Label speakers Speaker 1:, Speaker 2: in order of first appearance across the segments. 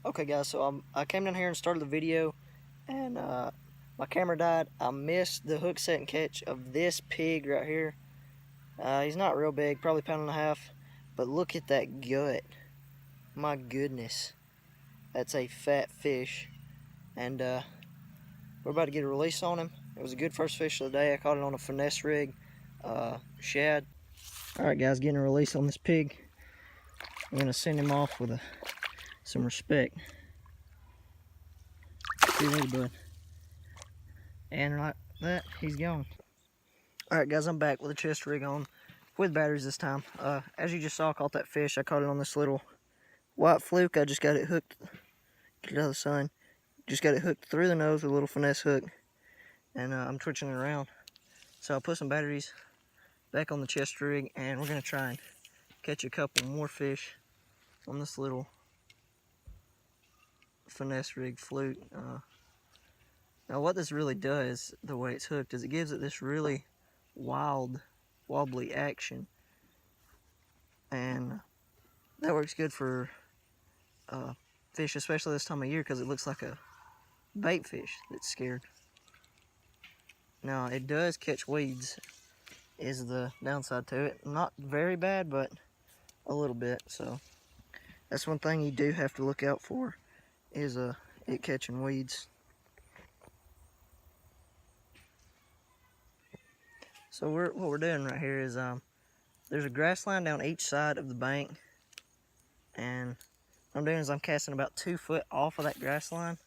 Speaker 1: Okay guys, so I came down here and started the video, and my camera died. I missed the hook set and catch of this pig right here. He's not real big, probably a pound and a half, but look at that gut. My goodness, that's a fat fish, and we're about to get a release on him. It was a good first fish of the day. I caught it on a finesse rig, shad. Alright guys, getting a release on this pig. I'm gonna send him off with some respect. See you later, bud. And like that, he's gone. Alright guys, I'm back with a chest rig on with batteries this time. As you just saw, I caught that fish. I caught it on this little white fluke. I just got it hooked. Get it out of the sun. Just got it hooked through the nose with a little finesse hook. And I'm twitching it around. So I'll put some batteries back on the chest rig, and we're going to try and catch a couple more fish on this little finesse rig fluke. Now what this really does, the way it's hooked, is it gives it this really wobbly action, and that works good for fish, especially this time of year, because it looks like a bait fish that's scared. Now it does catch weeds, is the downside to it. Not very bad, but a little bit. So that's one thing you do have to look out for, is it catching weeds. So what we're doing right here is there's a grass line down each side of the bank, and what I'm doing is I'm casting about 2 foot off of that grass line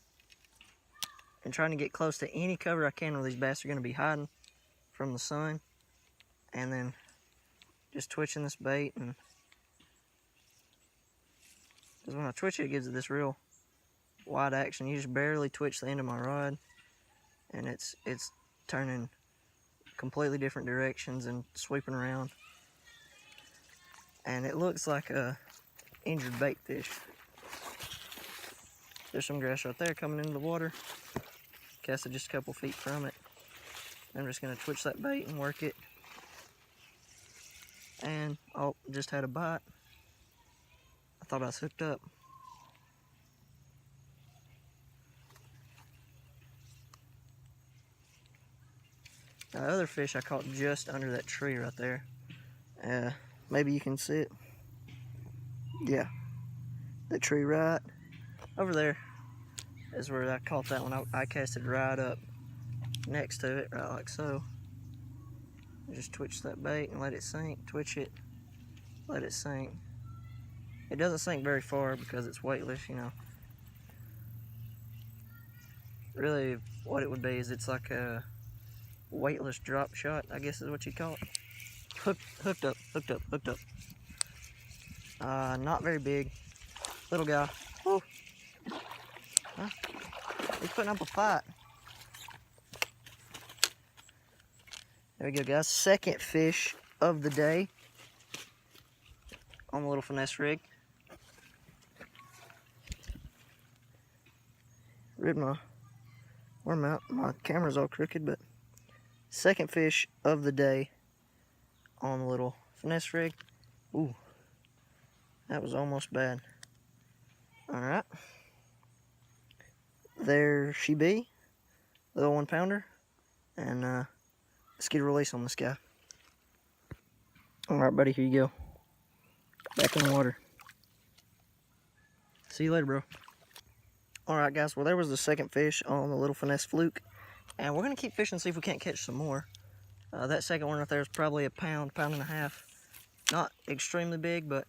Speaker 1: and trying to get close to any cover I can where these bass are going to be hiding from the sun, and then just twitching this bait. And because when I twitch it, it gives it this real wide action. You just barely twitch the end of my rod, and it's turning completely different directions and sweeping around, and it looks like a injured bait fish. There's some grass right there coming into the water. Casted just a couple feet from it. I'm just going to twitch that bait and work it, and oh, just had a bite. I thought I was hooked up. The other fish I caught just under that tree right there. Maybe you can see it. Yeah, the tree right over there is where I caught that one. I casted right up next to it, right like so. Just twitch that bait and let it sink. Twitch it, let it sink. It doesn't sink very far because it's weightless, you know. Really, what it would be is it's like a weightless drop shot, I guess is what you call it. Hooked up. Not very big. Little guy. Woo. Huh? He's putting up a fight. There we go, guys. Second fish of the day on the little finesse rig. Ripped my worm out. My camera's all crooked, but second fish of the day on the little finesse rig. Ooh, that was almost bad. Alright. There she be, little 1 pounder, and let's get a release on this guy. Alright, buddy, here you go. Back in the water. See you later, bro. Alright, guys, well, there was the second fish on the little finesse fluke, and we're going to keep fishing, see if we can't catch some more. That second one right there is probably a pound and a half. Not extremely big, but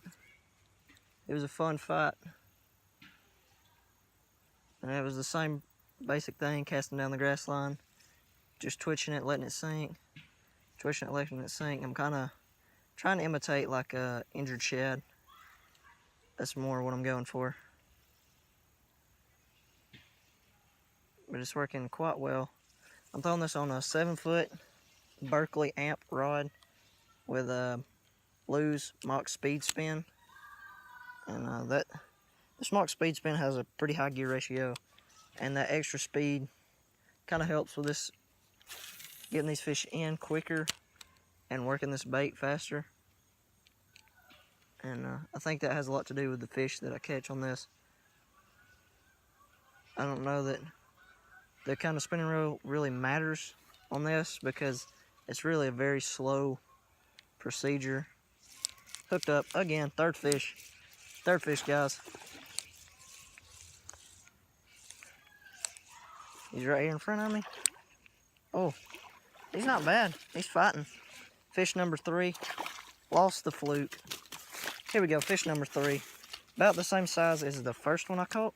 Speaker 1: it was a fun fight. And it was the same basic thing, casting down the grass line, just twitching it, letting it sink, twitching it, letting it sink. I'm kind of trying to imitate like a injured shad. That's more what I'm going for. But it's working quite well. I'm throwing this on a 7-foot Berkley AMP rod with a Blues Mach speed spin. And this Mach speed spin has a pretty high gear ratio, and that extra speed kind of helps with this, getting these fish in quicker and working this bait faster. And I think that has a lot to do with the fish that I catch on this. I don't know that the kind of spinning reel really matters on this because it's really a very slow procedure. Hooked up again, third fish, guys. He's right here in front of me. Oh, he's not bad. He's fighting. Fish number 3, lost the fluke. Here we go, fish number 3. About the same size as the first one I caught.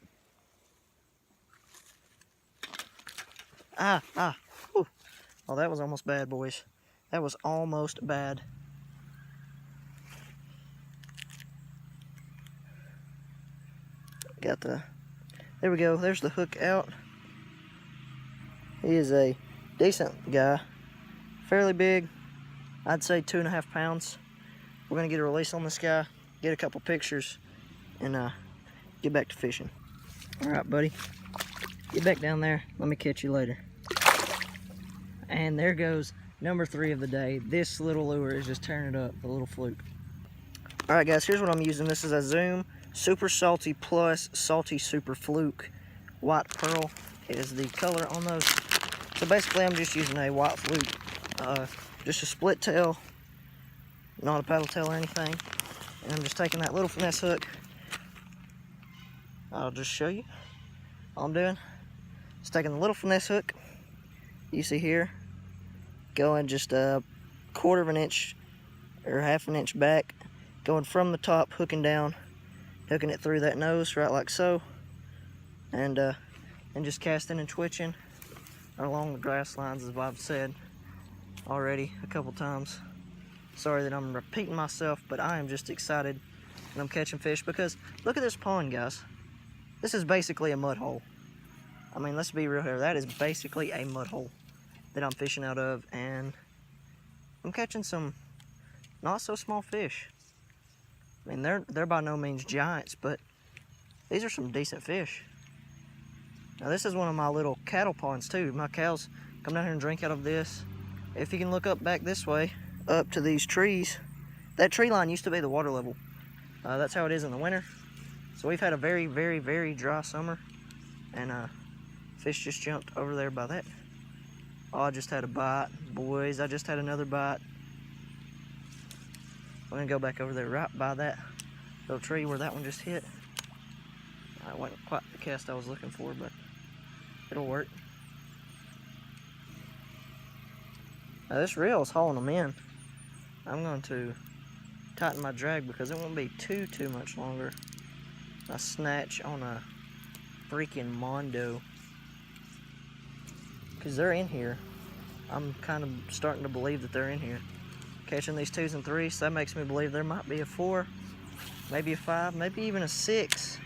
Speaker 1: Whew. Oh, that was almost bad, boys. That was almost bad. Got the, there we go, there's the hook out. He is a decent guy, fairly big. I'd say 2.5 pounds. We're gonna get a release on this guy, get a couple pictures, and get back to fishing. All right, buddy, get back down there. Let me catch you later. And there goes number 3 of the day. This little lure is just tearing it up, the little fluke. All right, guys, here's what I'm using. This is a Zoom Super Salty Plus Salty Super Fluke White Pearl. It is the color on those. So basically, I'm just using a white fluke, just a split tail, not a paddle tail or anything. And I'm just taking that little finesse hook. I'll just show you. All I'm doing is taking the little finesse hook you see here, going just a 1/4 of an inch or 1/2 an inch back, going from the top, hooking down, hooking it through that nose right like so, and just casting and twitching along the grass lines, as I've said already a couple times. Sorry that I'm repeating myself, but I am just excited when I'm catching fish because look at this pond, guys. This is basically a mud hole. I mean, let's be real here. That is basically a mud hole that I'm fishing out of, and I'm catching some not so small fish. I mean, they're by no means giants, but these are some decent fish. Now, this is one of my little cattle ponds too. My cows come down here and drink out of this. If you can look up back this way, up to these trees, that tree line used to be the water level. That's how it is in the winter. So we've had a very, very, very dry summer, and fish just jumped over there by that. Oh, I just had a bite, boys. I just had another bite. I'm gonna go back over there right by that little tree where that one just hit. It wasn't quite the cast I was looking for, but it'll work. Now this reel is hauling them in. I'm going to tighten my drag because it won't be too much longer. I snatch on a freaking Mondo, because they're in here. I'm kind of starting to believe that they're in here. Catching these 2s and 3s, so that makes me believe there might be a 4, maybe a 5, maybe even a 6.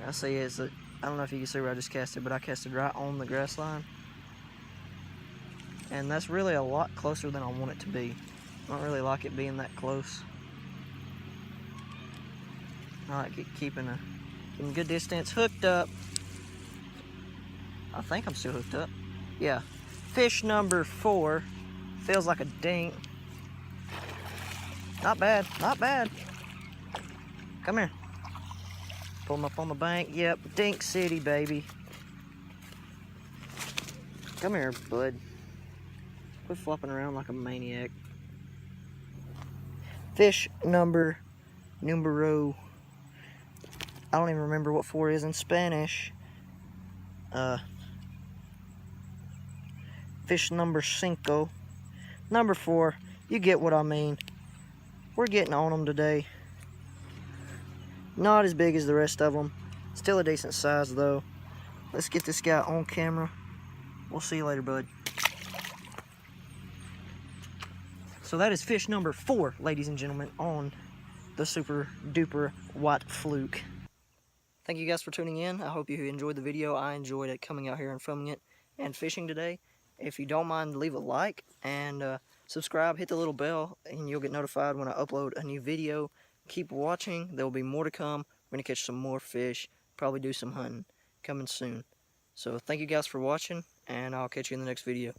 Speaker 1: I see it's I don't know if you can see where I just casted, but I casted right on the grass line. And that's really a lot closer than I want it to be. I don't really like it being that close. I like it keeping a good distance. Hooked up. I think I'm still hooked up. Yeah. Fish number 4. Feels like a dink. Not bad, not bad. Come here. Pull him up on the bank. Yep, Dink City, baby. Come here, bud. Quit flopping around like a maniac. Fish numero. I don't even remember what 4 is in Spanish. Fish number 5. Number 4. You get what I mean. We're getting on them today. Not as big as the rest of them. Still a decent size, though. Let's get this guy on camera. We'll see you later, bud. So that is fish number 4, ladies and gentlemen, on the super duper white fluke. Thank you guys for tuning in. I hope you enjoyed the video. I enjoyed it coming out here and filming it and fishing today. If you don't mind, leave a like and subscribe. Hit the little bell and you'll get notified when I upload a new video. Keep watching. There will be more to come. We're going to catch some more fish. Probably do some hunting coming soon. So thank you guys for watching, and I'll catch you in the next video.